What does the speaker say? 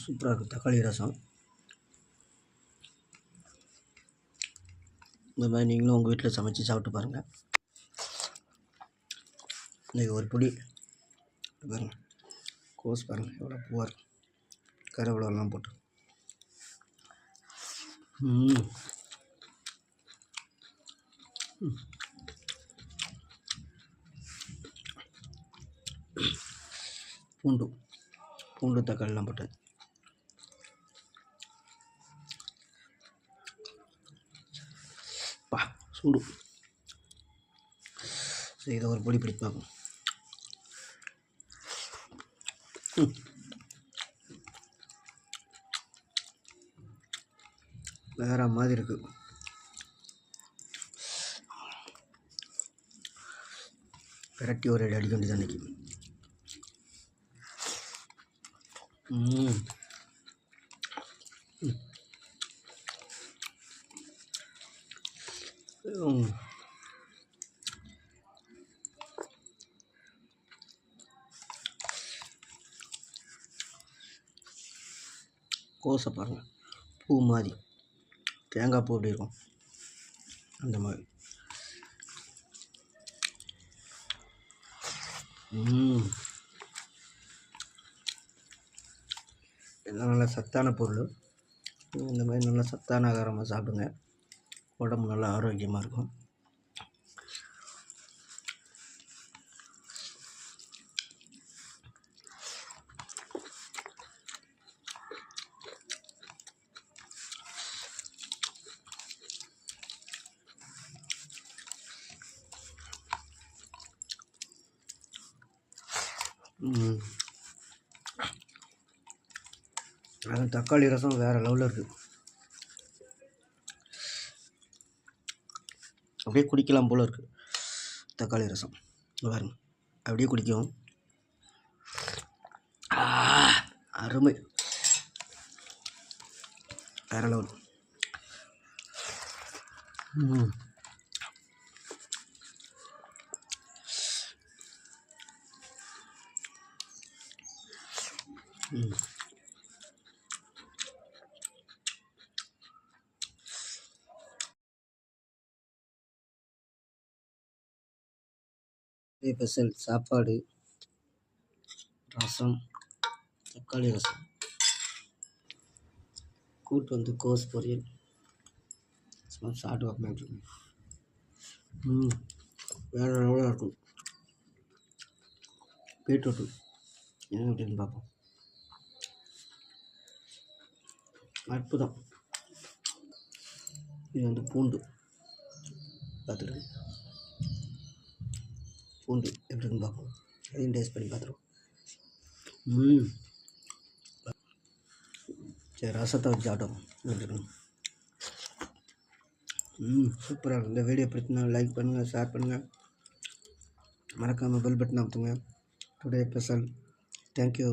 சூப்பராக இருக்குது தக்காளி ரசம். இந்த மாதிரி நீங்களும் உங்கள் வீட்டில் சமைச்சு சாப்பிட்டு பாருங்கள். இன்றைக்கி ஒரு பொடி பாருங்கள், கோஸ் பாருங்கள் எவ்வளோ பூவாக இருக்கும், கருவேப்பிலெல்லாம் போட்டு. பூண்டு தக்காளிலாம் போட்டது. சூடு. சரி, இதை ஒரு பொடி பிடிச்சு பார்ப்போம். வேற மாதிரி இருக்குது. விரட்டி ஒரு அடி அடிக்க வேண்டியது அன்றைக்கி. கோஸை பாருங்கள், பூ மாதிரி, தேங்காய் பூ எப்படி இருக்கும் அந்த மாதிரி. எல்லாம் நல்ல சத்தான பொருள். இந்த மாதிரி நல்ல சத்தான ஆகாரமாக சாப்பிடுங்க, உடம்பு நல்லா ஆரோக்கியமாக இருக்கும். அது தக்காளி ரசம் வேறு லெவலில் இருக்குது. அப்படியே குடிக்கலாம் போல் இருக்குது தக்காளி ரசம். பாருங்க, அப்படியே குடிக்கும். அருமை, வேறு லெவல். ஸ்பெஷல் சாப்பாடு, ரசம், தக்காளி ரசம், கூட்டு வந்து கோஸ் பொரியல். சாப்பிட்டு வைப்பேன். வேறு லெவலாக இருக்கும். பீட்ரூட்டு என்ன அப்படின்னு பார்ப்போம். அற்புதம். இது வந்து பூண்டு பார்த்துட்டு, பூண்டு எப்படி இருக்குன்னு பார்ப்போம். அதையும் டேஸ்ட் பண்ணி பார்த்துருவோம். சரி, ரசத்தை வச்சு ஆட்டம் எடுத்துக்கணும். சூப்பராக இருக்கும். இந்த வீடியோ பிடிச்சினா லைக் பண்ணுங்கள், ஷேர் பண்ணுங்கள், மறக்காமல் பெல் பட்டன் அமுத்துங்க. Today special. தேங்க்யூ.